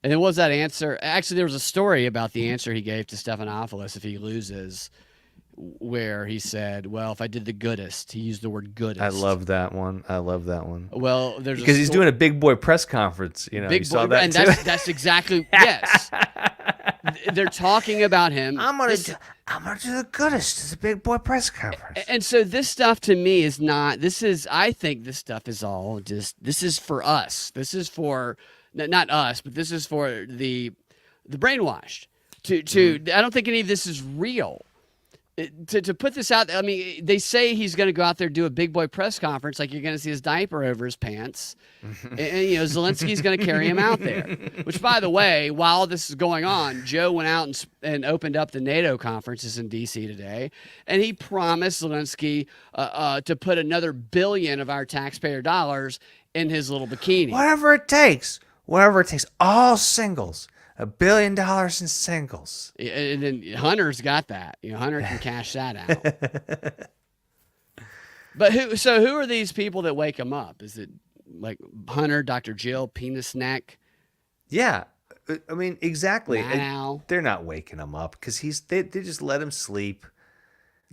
And what was that answer? Actually, there was a story about the answer he gave to Stephanopoulos if he loses, where he said, well, if I did the goodest, he used the word goodest. I love that one. Well, there's because he's doing a big boy press conference. You know, you saw that and too. that's exactly yes. They're talking about him. I'm gonna do the goodest. It's a big boy press conference. And so this stuff to me is not. I think this stuff is all just. This is for us. This is for not us, but this is for the brainwashed. I don't think any of this is real. To put this out, I mean, they say he's going to go out there and do a big boy press conference, like you're going to see his diaper over his pants, and Zelensky's going to carry him out there. Which, by the way, while this is going on, Joe went out and opened up the NATO conferences in D.C. today, and he promised Zelensky to put another $1 billion of our taxpayer dollars in his little bikini. Whatever it takes, all singles. $1 billion in singles. And then Hunter's got that. Hunter can cash that out. But who are these people that wake him up? Is it like Hunter, Dr. Jill, Penis Neck? Yeah. I mean, exactly. Now. They're not waking him up because they just let him sleep.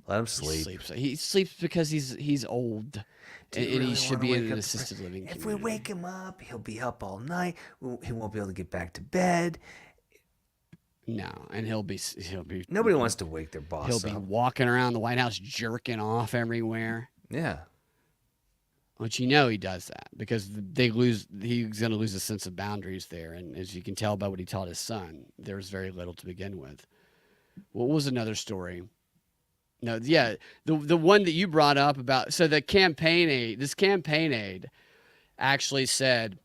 He sleeps because he's old. And he should be in an assisted living community. If we wake him up, he'll be up all night. He won't be able to get back to bed. No, and he'll be. Nobody wants to wake their boss up. He'll be walking around the White House jerking off everywhere. Yeah. Which he does that because he's going to lose a sense of boundaries there. And as you can tell by what he taught his son, there was very little to begin with. What was another story? No, yeah, the one that you brought up about, so the campaign aide actually said,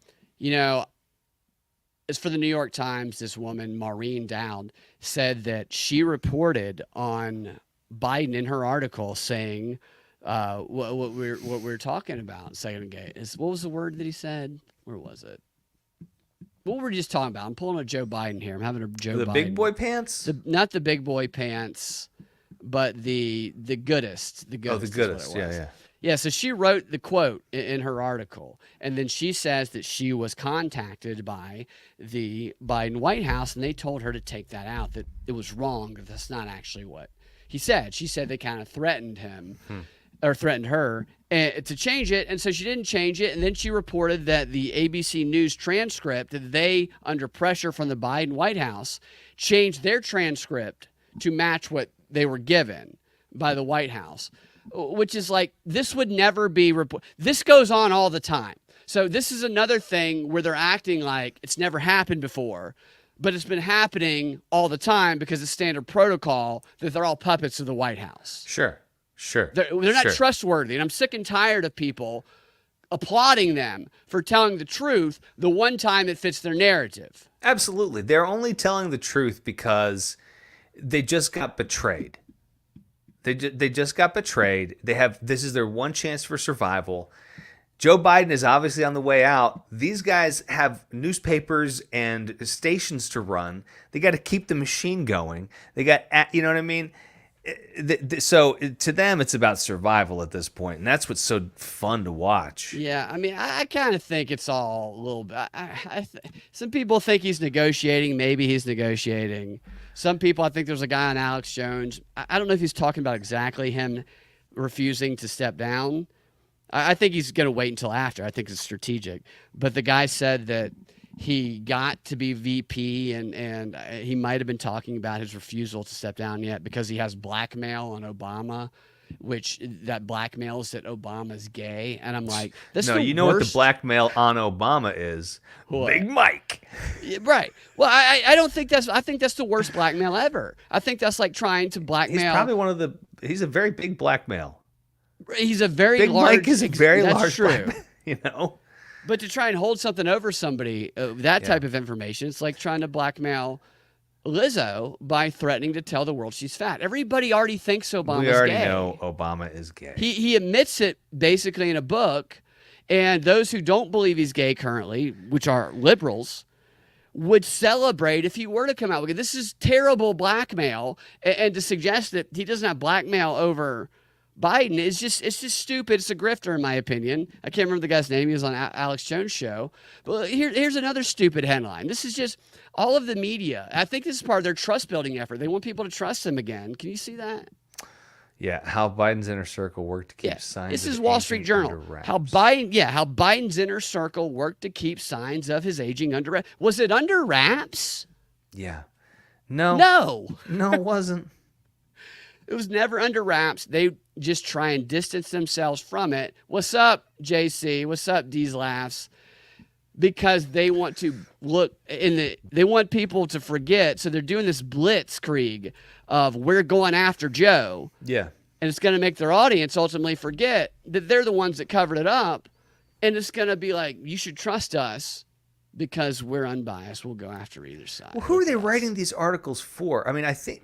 as for the New York Times, this woman, Maureen Dowd, said that she reported on Biden in her article saying what we're talking about. Second gate is, what was the word that he said? Where was it? What were we just talking about? I'm pulling a Joe Biden here. I'm having a Joe Biden. The big boy pants? Not the big boy pants. But the goodest. The goodest. Yeah. Yeah, so she wrote the quote in her article, and then she says that she was contacted by the Biden White House, and they told her to take that out, that it was wrong, that that's not actually what he said. She said they kind of threatened him, or threatened her, to change it, and so she didn't change it, and then she reported that the ABC News transcript, that they, under pressure from the Biden White House, changed their transcript to match what they were given by the White House, which is like, this would never be reported. This goes on all the time. So this is another thing where they're acting like it's never happened before, but it's been happening all the time because it's standard protocol that they're all puppets of the White House. Sure. They're not trustworthy. And I'm sick and tired of people applauding them for telling the truth the one time it fits their narrative. Absolutely. They're only telling the truth because they just got betrayed. They just got betrayed. This is their one chance for survival. Joe Biden is obviously on the way out. These guys have newspapers and stations to run. They got to keep the machine going. They got, you know what I mean? So to them, it's about survival at this point, and that's what's so fun to watch. Yeah, I mean, I kind of think it's all a little bit. Some people think he's negotiating. Maybe he's negotiating. Some people, I think there's a guy on Alex Jones. I don't know if he's talking about exactly him refusing to step down. I think he's going to wait until after. I think it's strategic. But the guy said that he got to be VP, and he might have been talking about his refusal to step down yet because he has blackmail on Obama, which that blackmails that Obama's gay. And I'm like, that's no, the you know worst. What the blackmail on Obama is? What? Big Mike. Yeah, right. Well, I don't think that's. I think that's the worst blackmail ever. I think that's like trying to blackmail. He's probably he's a very big blackmail. He's a very Big large. Mike is a very that's large true. blackmail, you know. But to try and hold something over somebody, that type of information, it's like trying to blackmail Lizzo by threatening to tell the world she's fat. Everybody already thinks Obama's gay. We already know Obama is gay. He admits it basically in a book, and those who don't believe he's gay currently, which are liberals, would celebrate if he were to come out with it. This is terrible blackmail, and to suggest that he doesn't have blackmail over Biden is just stupid. It's a grifter, in my opinion. I can't remember the guy's name. He was on Alex Jones' show. But here's another stupid headline. This is just all of the media. I think this is part of their trust-building effort. They want people to trust them again. Can you see that? Yeah, how Biden's inner circle worked to keep signs. This of is Wall Street Journal. How Biden's inner circle worked to keep signs of his aging under wraps. Was it under wraps? Yeah. No. No, it wasn't. It was never under wraps. They just try and distance themselves from it. What's up, JC? What's up, D's Laughs? Because they want to they want people to forget. So they're doing this blitzkrieg of we're going after Joe. Yeah. And it's going to make their audience ultimately forget that they're the ones that covered it up. And it's going to be like, you should trust us because we're unbiased. We'll go after either side. Well, who are they writing these articles for? I mean, I think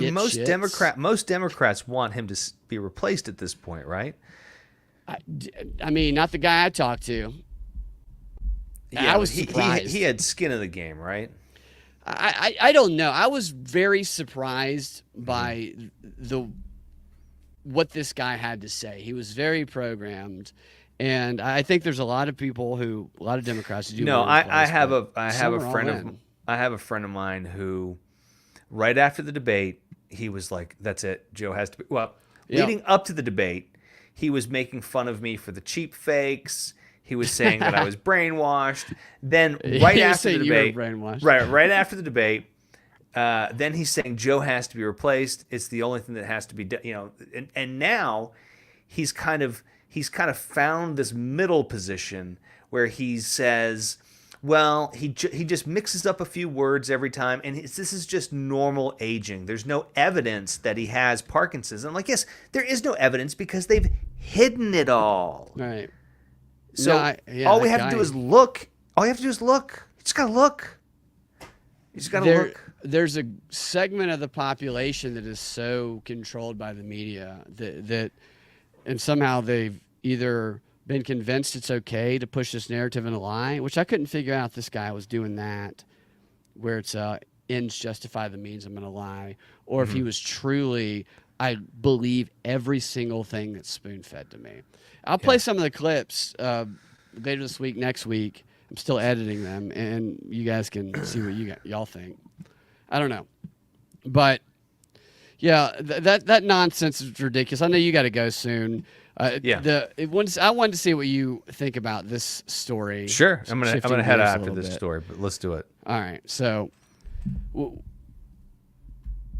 most Democrats want him to be replaced at this point, right? I mean, not the guy I talked to. Yeah, I was surprised. He had skin in the game, right? I don't know. I was very surprised by what this guy had to say. He was very programmed, and I think there's a lot of Democrats who do. No, I have a friend of mine who, right after the debate, he was like, "That's it. Joe has to be." Well, leading up to the debate, he was making fun of me for the cheap fakes. He was saying that I was brainwashed. Then right after the debate, right after the debate, then he's saying Joe has to be replaced. It's the only thing that has to be done. You know, and now he's kind of found this middle position where he says, well, he just mixes up a few words every time, and this is just normal aging. There's no evidence that he has Parkinson's. And I'm like, yes, there is no evidence because they've hidden it all. Right. So all we have to do is look. All you have to do is look. You just gotta look. You just gotta look. There's a segment of the population that is so controlled by the media that and somehow they've either been convinced it's okay to push this narrative in a lie, which I couldn't figure out. This guy was doing that, where it's ends justify the means. I'm gonna lie, or if he was truly, I believe every single thing that's spoon-fed to me. I'll play some of the clips later this week, next week. I'm still editing them, and you guys can see what y'all think. I don't know, but yeah, that nonsense is ridiculous. I know you got to go soon. I wanted to see what you think about this story. Sure, I'm gonna head out after this story, but let's do it. All right, so.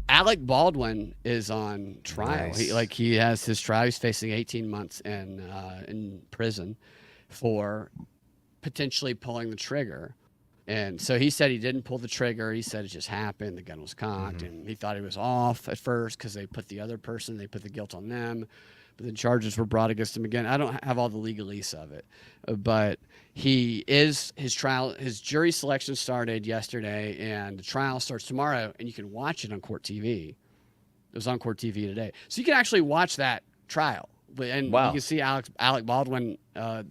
Alec Baldwin is on trial. Nice. He has his trial. He's facing 18 months in prison for potentially pulling the trigger. And so he said he didn't pull the trigger. He said it just happened. The gun was cocked, and he thought he was off at first because they put the guilt on them. But then charges were brought against him again. I don't have all the legalese of it, but his jury selection started yesterday, and the trial starts tomorrow, and you can watch it on Court TV. It was on Court TV today. So you can actually watch that trial. And you can see Alec Baldwin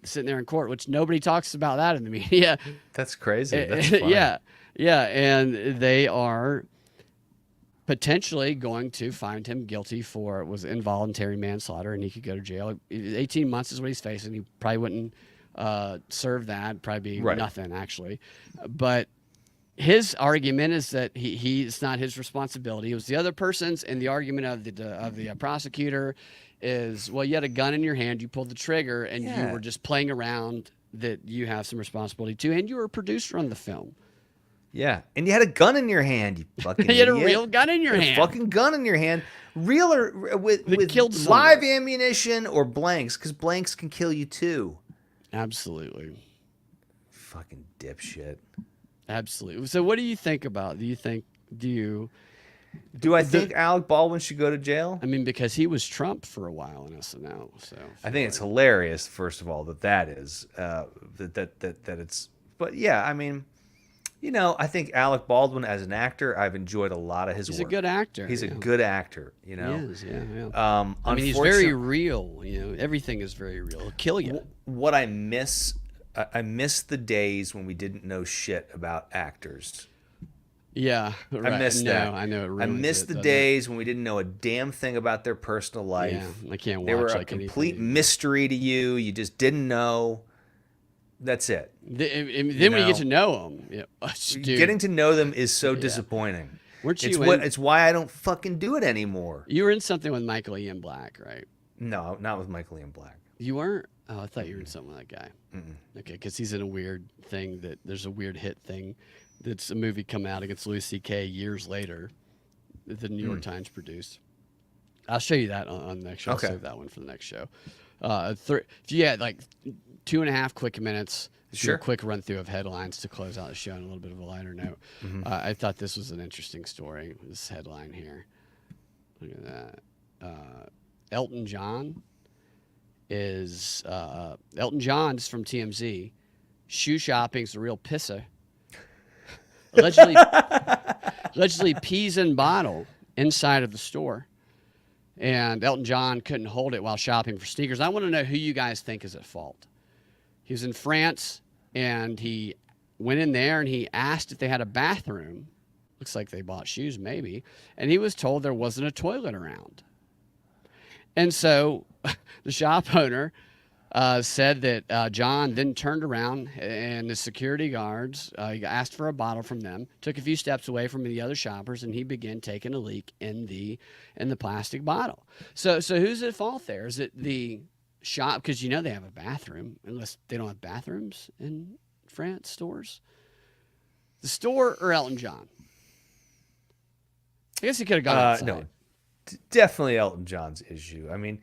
sitting there in court, which nobody talks about that in the media. That's crazy. That's funny. Yeah. And they are potentially going to find him guilty for involuntary manslaughter, and he could go to jail. 18 months is what he's facing. He probably wouldn't serve that. Probably be nothing, actually. But his argument is that it's not his responsibility. It was the other person's, and the argument of the prosecutor is, well, you had a gun in your hand, you pulled the trigger, and you were just playing around, that you have some responsibility too, and you were a producer on the film. Yeah, and you had a gun in your hand, you fucking You had idiot. a real gun in your hand. A fucking gun in your hand. Real or with live ammunition or blanks, because blanks can kill you too. Absolutely. Fucking dipshit. Absolutely. So what do you think about? Do I think Alec Baldwin should go to jail? I mean, because he was Trump for a while in SNL. So I think it's hilarious, first of all, that it's. But yeah, I mean, I think Alec Baldwin as an actor, I've enjoyed a lot of his work. He's a good actor. He's a good actor. He is, yeah. I mean, he's very real. Everything is very real. He'll kill you. What I miss the days when we didn't know shit about actors. Yeah, right. I miss that. I know. I miss the days when we didn't know a damn thing about their personal life. Yeah, I can't watch. They were a complete mystery to you. You just didn't know. That's it. Then when you get to know them, getting to know them is so disappointing. Weren't you? It's why I don't fucking do it anymore. You were in something with Michael Ian Black, right? No, not with Michael Ian Black. You weren't? Oh, I thought you were in something with that guy. Okay, because he's in a weird thing there's a weird hit thing. That's a movie come out against Louis C.K. years later that the New York Times produced. I'll show you that on the next show. Okay. I'll save that one for the next show. If you had like 2.5 quick minutes, do a quick run through of headlines to close out the show on a little bit of a lighter note. I thought this was an interesting story, this headline here. Look at that. Elton John is from TMZ. Shoe shopping's a real pisser. Allegedly pees in bottle inside of the store. And Elton John couldn't hold it while shopping for sneakers. I want to know who you guys think is at fault. He was in France, and he went in there, and he asked if they had a bathroom. Looks like they bought shoes, maybe. And he was told there wasn't a toilet around. And so the shop owner said that John then turned around, and the security guards he asked for a bottle from them, took a few steps away from the other shoppers, and he began taking a leak in the plastic bottle. So who's at fault there? Is it the shop? Because they have a bathroom, unless they don't have bathrooms in France stores. The store or Elton John? I guess he could have gone outside. No, definitely Elton John's issue. I mean,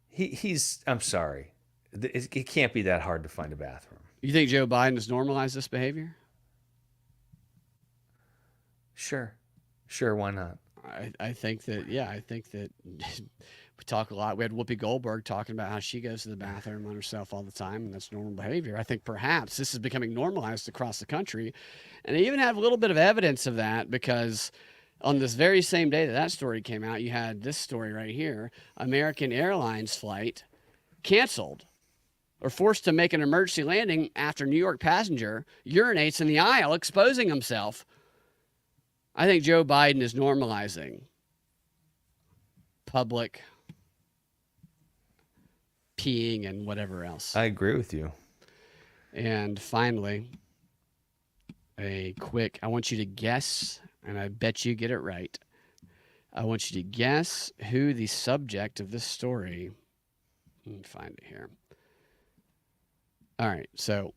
he's. I'm sorry. It can't be that hard to find a bathroom. You think Joe Biden has normalized this behavior? Sure. Why not? I think that we talk a lot. We had Whoopi Goldberg talking about how she goes to the bathroom on herself all the time, and that's normal behavior. I think perhaps this is becoming normalized across the country. And they even have a little bit of evidence of that because on this very same day that story came out, you had this story right here. American Airlines flight canceled or forced to make an emergency landing after New York passenger urinates in the aisle, exposing himself. I think Joe Biden is normalizing public peeing and whatever else. I agree with you. And finally, I want you to guess, and I bet you get it right. I want you to guess who the subject of this story. Let me find it here. All right, so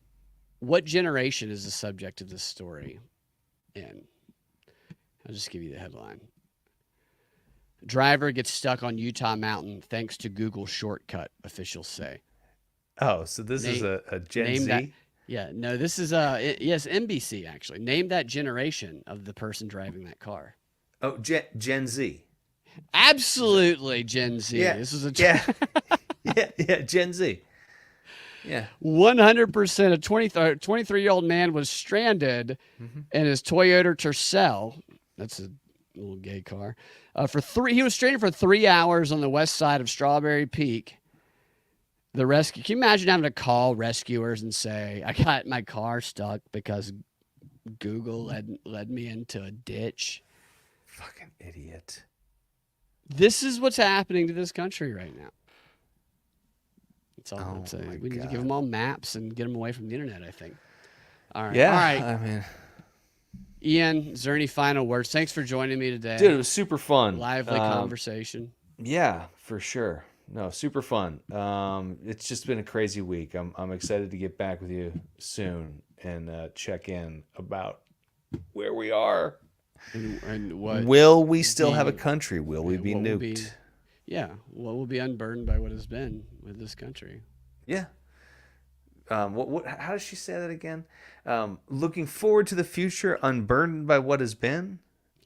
what generation is the subject of this story in? I'll just give you the headline. Driver gets stuck on Utah mountain thanks to Google shortcut, officials say. Oh, so this is a Gen Z? That, yeah, no, this is NBC actually. Name that generation of the person driving that car. Oh, Gen Z. Absolutely, Gen Z. Yeah, this is a yeah, Gen Z. Yeah. 100%. A 23-year-old man was stranded in his Toyota Tercel. That's a little gay car. He was stranded for 3 hours on the west side of Strawberry Peak. The rescue. Can you imagine having to call rescuers and say, "I got my car stuck because Google led me into a ditch"? Fucking idiot. This is what's happening to this country right now. That's all I'm saying. We need to give them all maps and get them away from the internet, I think. All right. Yeah. All right. I mean, Ian, is there any final words? Thanks for joining me today. Dude, it was super fun. Lively conversation. Yeah, for sure. No, super fun. It's just been a crazy week. I'm excited to get back with you soon and check in about where we are. And what will we still have a country? Will we be nuked? What will be unburdened by what has been with this country? Yeah. how does she say that again? Looking forward to the future, unburdened by what has been.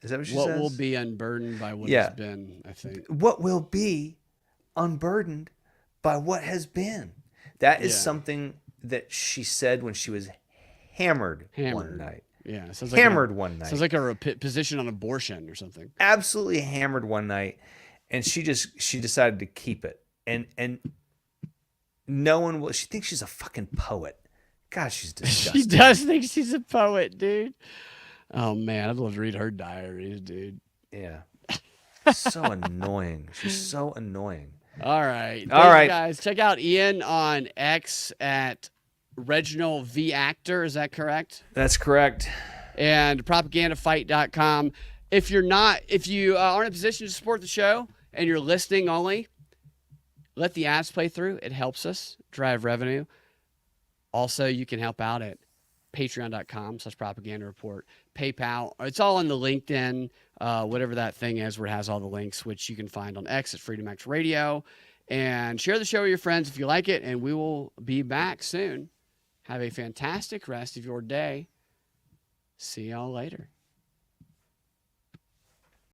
Is that what she says? What will be unburdened by what has been, I think. What will be unburdened by what has been. That is something that she said when she was hammered. One night. Yeah. Sounds hammered one night. Sounds like a position on abortion or something. Absolutely hammered one night. And she decided to keep it. And no one will. She thinks she's a fucking poet. God, she's disgusting. She does think she's a poet, dude. Oh man, I'd love to read her diaries, dude. Yeah. So annoying. She's so annoying. All right. All right, guys. Check out Ian on X at Reginald V Actor. Is that correct? That's correct. And propagandafight.com. If you aren't in a position to support the show and you're listening only, let the ads play through. It helps us drive revenue. Also, you can help out at patreon.com/propaganda report, PayPal. It's all in the LinkedIn, whatever that thing is where it has all the links, which you can find on X at Freedom X Radio. And share the show with your friends if you like it, and we will be back soon. Have a fantastic rest of your day. See y'all later.